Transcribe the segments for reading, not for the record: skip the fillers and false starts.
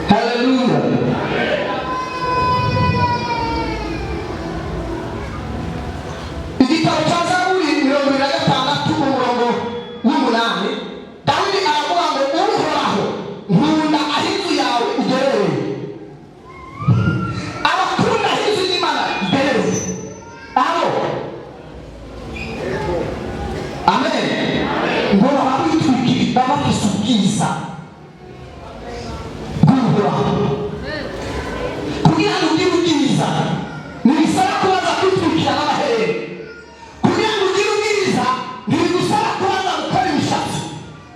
Haleluya. Igitabo cya Zaburi 26 umurongo w'umunani, Dawidi aravuga ngo Uhoraho nkunda ahinzu yawe ugerereye. Abakunda ahinzu y'Imana igerereye. Aho. Amen. Ngo babitwikira bafise ubwiza. Kugira ngo ugire ubwiza ntibisaba kubaza kwitwikira n'amaherere. Kugira ngo ugire ubwiza ntibigusaba kubaza gukora imishatsi.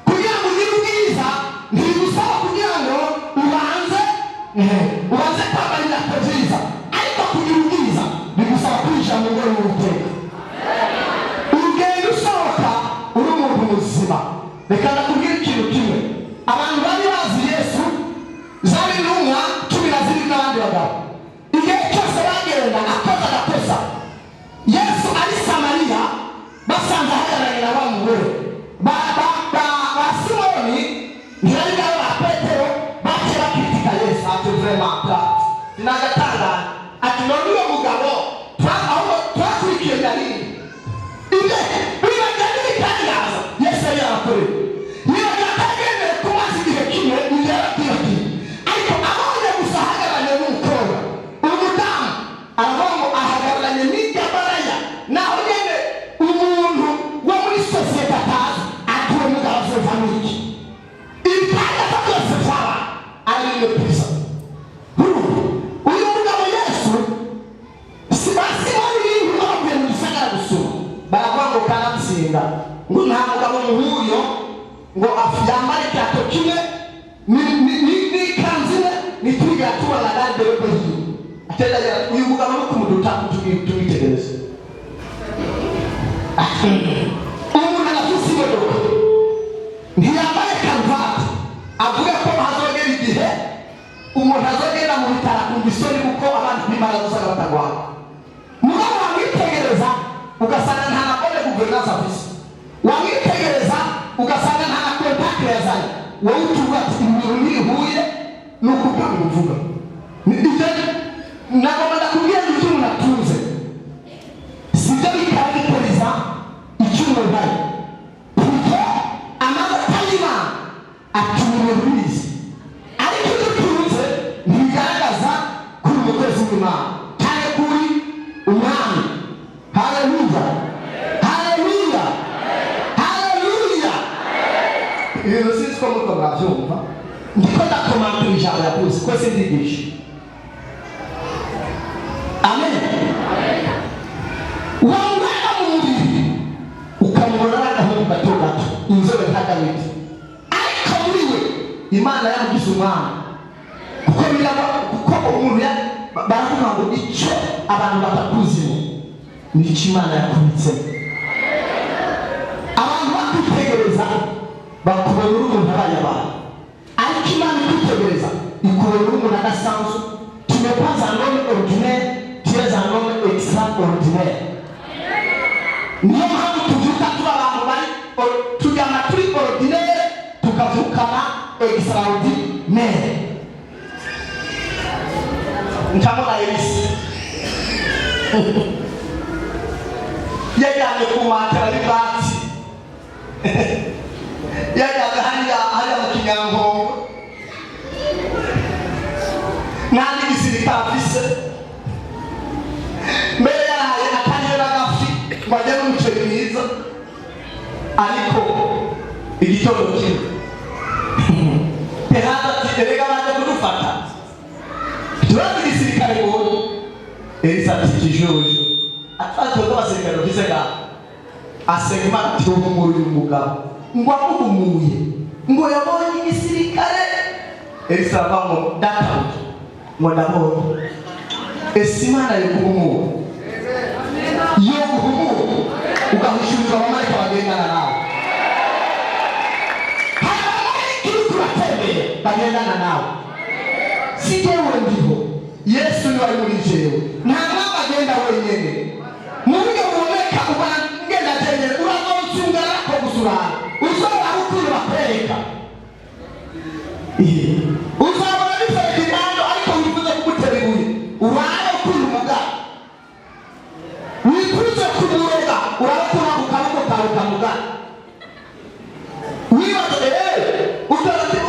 Kugira ngo ugire ubwiza ntibigusaba kugira ngo ubanze kwambara imyaka nziza. Ariko kugira ubwiza bigusaba kwinjira mu ngoro y'Uwiteka. Urugendo usohoka uri umuntu muzima. Reka ndakubwira ikintu kimwe. Abantu bari bazi Yesu zari intumwa 12 n'abandi bagabo. Igihe cyose bagenda akoza agakosa, Yesu ari Samariya basanze ahagararanye na wa mugore ba Simoni ntiyari ngabo ba Petero baje bakritika Yesu ati vraiment plate n'agatanga ati none uwo mugabo twakurikiye yari inde bibajyanye bitangaza Yesu yari arakore niyo yakagende kumaze igihe kimwe yaragiye ariko abonye gusa ahagararanye n'umukobwa umudamu aravuga ahagararanye n'ijyabaraya naho nyene umuntu wo muri sosiyete atazi ati uwo mugabo azovamo iki ibitanga byose byaba ari mu pisa. Uyu mugabo Yesu Simoni n'intumwa bavuye mu gisagara gusura baravuga ngo kanatsinda ngo nta mugabo nk'uyo ngo yambare icyato kimwe n'ikanzine nitwiga tubona nande yo kwiye atenda uyu mugabo no kumuduta tumitegereza. Umuntu arafise imodoka ntiyambaye karuvati avuga ko hazogera igihe umuntu azogenda mu bitara ku gisoni kuko abantu bimara gusanga batagwana. Mugabo wamwitegereza ugasanga nta nakone guverinance afise, wamwitegereza ugasanga nta na contact yazanye, wowe utuvuga ati ibintu ntibihuye nuko uvuga ibyo nagomba ndakubwira ibyo umuntu atunze sibyo bikabikoriza icyo umuntu ari kuko amaboko y'Imana atumye bizi ariko ibyo utunze ntibigaragaza kuri umukozi w'Imana cyane kuri umwami. Haleluya, haleluya, haleluya. Ibintu sinzi ko muko murabyumva ndiko ndakomanda ijambo yavuze ko sindigisha. Amen. Wangana mu mubiri ukamubona n'agahungu gato gato inzobe nka Dawidi ariko muri we Imana yamugize umwana kuko biraba kuko umuntu baravuga ngo icyo abantu batakuziho ni icyo Imana yakubitse. Abantu bakwitegereza bakubona uri umuntu abayabaye ariko Imana ikwitegereza ikubona uri umuntu adasanzwe. Tu n'es pas un homme ordinaire, tu es un homme extraordinaire. Niyo mpamvu tuvuka tuba abantu bari tujyana turi ordinaire tukavukana extraordinaire. Ntabona Elisa yajyanye ku matara y'ibati yajyaga hariya mu Kinyankongo nta n'igisirikare afise mbere yaraye atanywe n'agafi ngo ajye n'umuceri mwiza ariko igitondo kimwe Perezida ati erega baje kudufata turazi igisirikare ngo Elisa ati kijojo atatu abasirikare bafise ga asenga Imana ati uyu mugabo ngo amugumuye ngo yabonye igisirikare. Elisa avuga data ngo ndabonye ese Imana yokumuye ugahushurira abamarayika bagendana nawe. Hari abamarayika uri kubatembeye bagendana nawe si jewe ndiho Yesu niwe ari muri jewe nta mwaba agenda wenyene mu buryo buboneka ubangenda jenyene urazonsungana ko gusurana ushobora gukura bakwereka uzabona Ferdinando ariko wifuza kumutera ibuye uraye kwimuga wifuza kumuroga urakura ku kaboko kawe kamuga wibaze utaragira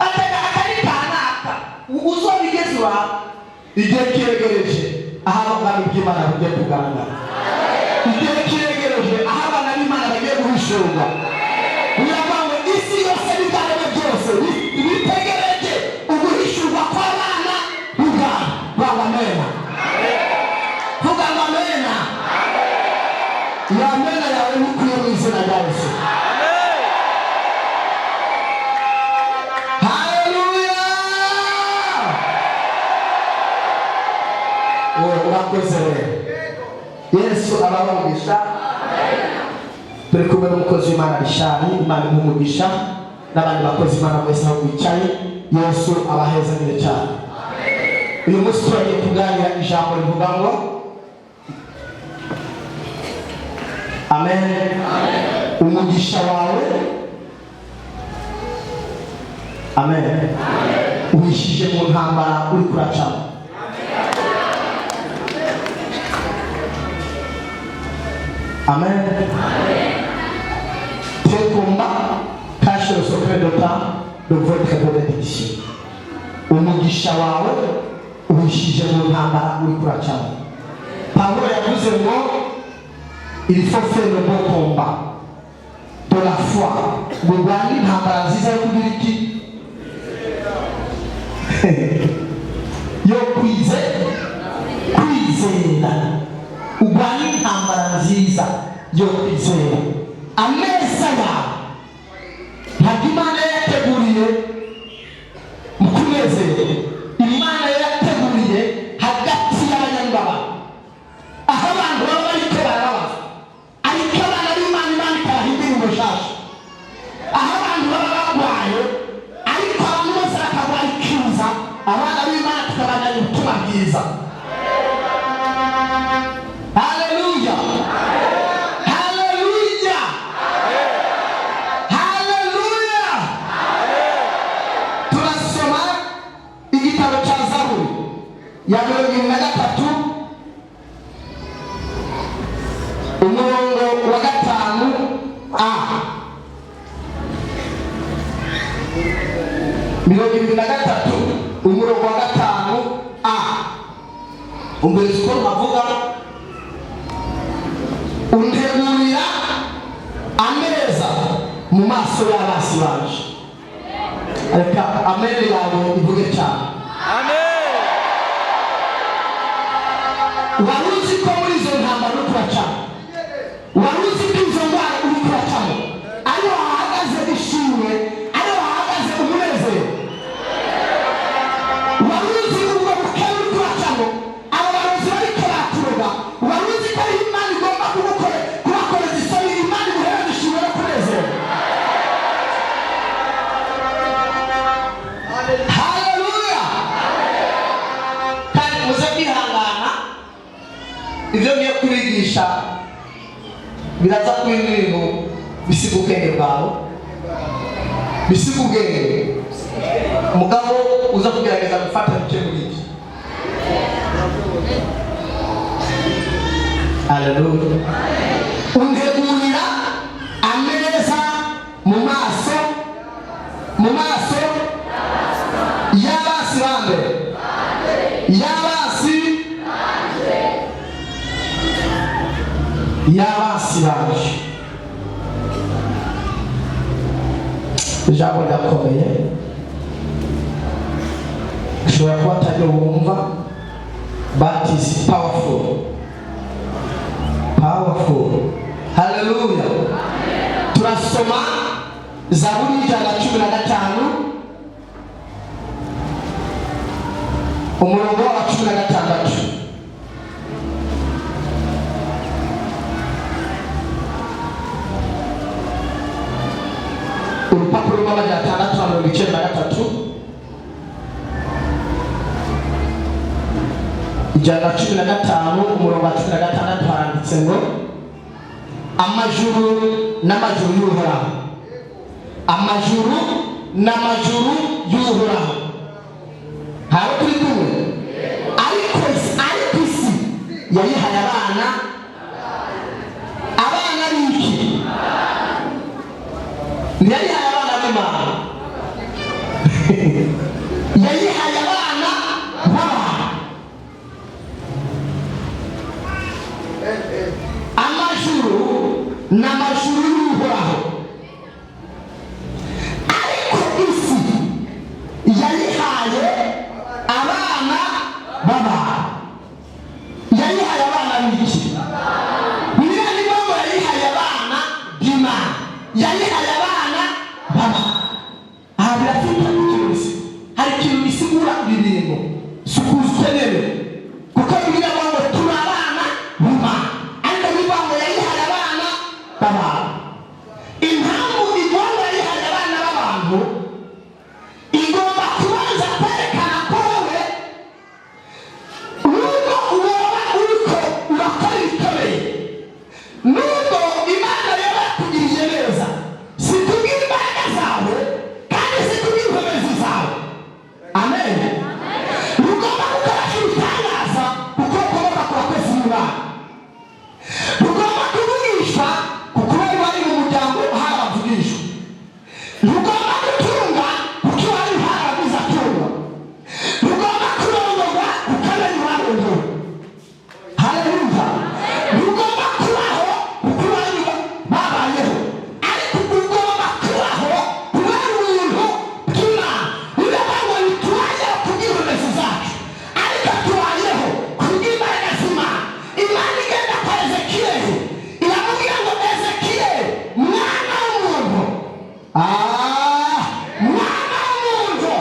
akari kanaka uzobigeze wawe igihe kiregereje aho abana b'Imana bagiye kugaragara igihe kiregereje aho abana b'Imana bagiye guhishurwa uyabawe isi yose n'ibyaremwe byose bitegereje uguhishurwa kw'abana b'Imana b'Abamena vuga ngo amena ya mena yawe nikuye mu izina rya Yesu urakoze Yesu ababamugisha turi kumwe n'umukozi w'Imana Rishari Imana imumugisha n'abandi bakozi Imana mwese aho bicaye Yesu abahezanire cyane uyu munsi turagiye kuganira ijambo rivuga ngo amen umugisha wawe amen wishije mu ntambara uri kuracamo amen. Tel combat cache le secret de temps de votre bénédiction. Umugisha wawe ubishije mu ntambara uri kuracamo. Pawulo yavuze ngo il faut faire le bon combat de la foi. Murwanye intambara nziza yo kugira iki? Yo kwizera. Urwanye intambara nziza yo kwizera. Ameza yawe ntabwo Imana yateguriye mu kunezera. Imana yateguriye hagati y'abanyamibabaro aho abantu baba bariko barabaza ariko abana b'Imana Imana ikabahindura umushasha aho abantu baba barwaye ariko abantu bose bakarwara ikiza abana b'Imana tukabaganya ubutumwa bwiza. Ya mirongo na gatatu umurongo wa gatanu mirongo na gatatu umurongo wa gatanu umbezi ko bavuga unterurira ameza mu maso y'abasi baje. Reka amere yawe ivuge cyane amen. Waruzi ko muri izo ntambara uri kuracamo waruzi ko izo ndwara uri kuracamo ariho hahagaze ishimwe ariho hahagaze umunezero waruzi ubwo bukene uri kuracamo abo barozi bariko barakuroga waruzi ko ari Imana igomba kubakoreza isoni Imana imuhereza ishimwe no kunezerwa. Haleluya kandi muze kwihangana ibyo ngiye kubigisha biraza kuba ibintu bisiga ubwenge bwawe bisiga ubwenge umugabo uza kugerageza gufata bice muri iki. Haleluya. Untegurira ameza mu maso y'abasi bambere y'abasi baje. Ijambo rirakomeye ushobora kuba atari wumva but is powerful. Haleluya. Turasoma Zaburi 115 umurongo wa 16. Urupapuro rw'amajana 693 115 umurongo wa 16 haranditse ngo amajuru n'amajuru y'Uhoraho amajuru n'amajuru y'uhoraho. Hari turi kumwe? Ariko isi yayihaye abana b'iki? Yayihaye abana b'Imana. Yayihaye abana b'abantu. Amajuru n'amajuru y'uhoraho. Ariko isi yayihaye abana b'abantu. Yayihaye abana b'iki? Niba ni bamwe yayihaye abana b'Imana. Yayihaye abana b'abantu. Aha birafite ikibazo. Hari ikintu gisigura ibintu sukuzwe nebe kuko bigira ngo turi abana b'Imana. Ariko niba ngo yayihaye abana b'abantu, impamvu igomba yayihaye abana b'abantu igomba kubanza kwerekana ko wowe nubwo uba uriko urakora ibikomeye, nubwo Imana yaba yakugiriye neza, si kubw'imbaraga zawe kandi si kubw'inkomezi zawe. Amen. Ugomba gukoresha ibitangaza kuko ukomoka ku bakozi b'Imana. Ugomba kuvugisha kuko bari mu muryango hari abavugishwa. Ugomba gutunga kuko hari abaguze atunga. Ugomba kurongorwa kuko bari barongorwa. Haleluya. Ugomba kubaho kuko bari babayeho. Ariko ugomba kubaho kubera ubuntu bw'Imana. Urabaho ntitubayeho kubw'inkomezi zacu, ariko tubayeho kubw'imbaraga z'Imana. Imana igenda kwa Ezekiyeli iramubwira ngo Ezekiyeli, mwana w'umuntu, mwana w'umuntu,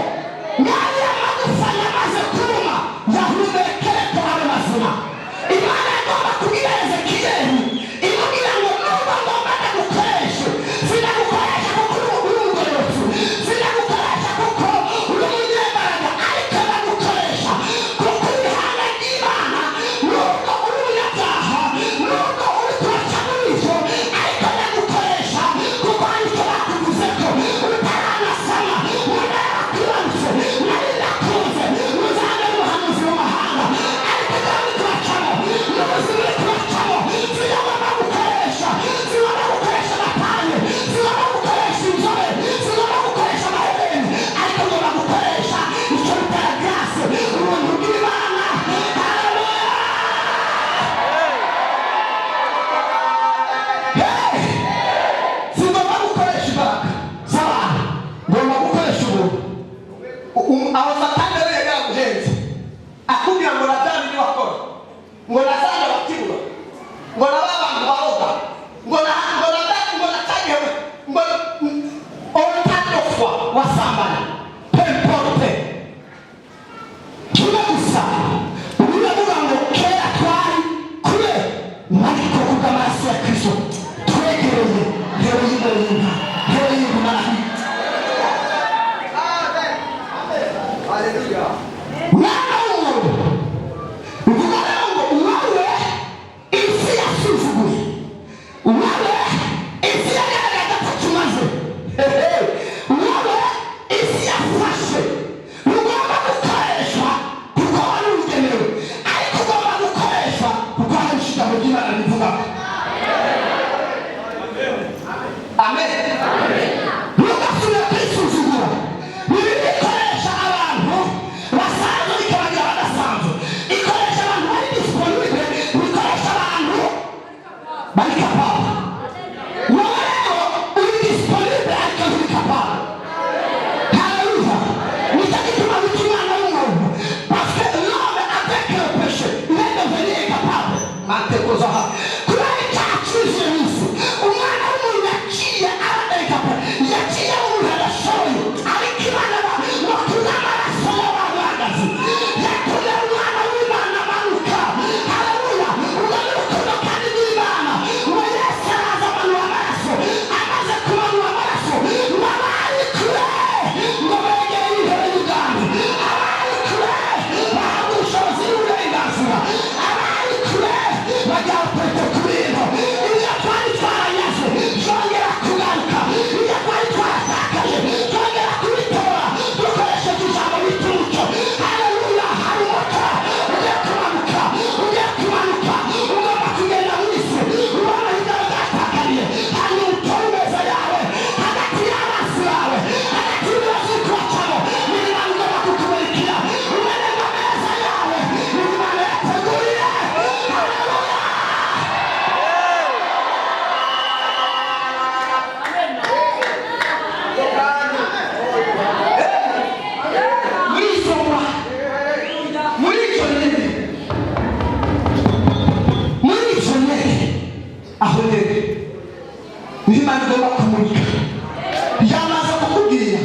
ngaya amagufa yamaze kuma yahumekere ko abe mazima. Imana igomba kubwira Ezekiyeli imubwira ngo nubwo ngomba ndagukoresha, sinagukoresha kuko uri umugororotsi, sinagukoresha kuko uri umunyembaraga, ariko ndagukoresha kuko uri ihanga ry'Imana. Nubwo uri umunyabyaha, nubwo uri kubaca muri ibyo, ariko ndagukoresha kuko hari icyo bakuvuze ko utaranasama. Wenda yarakwibarutse, nari ndakuze, muzange n'ubuhanuzi mu mahanga, ariko kandi kubacamo n'ubuzima uri kubacamo. Sinagomba gukoresha, sinagomba gukoresha amapane, sinagomba gukoresha inzobe, sinagomba gukoresha amahereni, ariko ngomba gukoresha icyo bita grâce, ubuntu bw'Imana. Haleluya. Singomba gukoresha imbaraga z'abantu, ngomba gukoresha ubuntu. Aho Satani yari yaguhenze akubwira ngo Lazaro ni wakora, ngo Lazaro bakibura, ngo naba abantu baroga, ngo natagiwe, ngo otandofwa wasambana pemporte kimwe gusa. Uravuga ngo kera twari kure, ariko kubw'amaraso ya Kristo twegereye heroyine y'inka, heroyine marahita. Mwana w'umuntu, uvuga rero ngo wowe isi yasuzuguye, wowe isi yagaragaza ko tumaze, wowe isi igomba kumurika. Yamaze kukubwira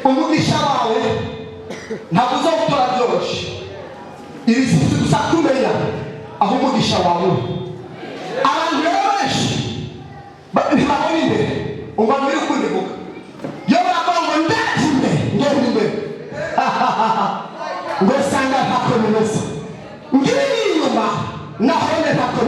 umugisha wawe ntabwo uzawutora byoroshye. Iri si gusa kumenya aho umugisha wawe. Abantu rero benshi ntibabona imbere, umva mbere ukundi vuga. Iyo baravuga ngo ndaje imbere, ngende imbere, ngo usanga ntako bimeze. Ngiri inyuma naho ntako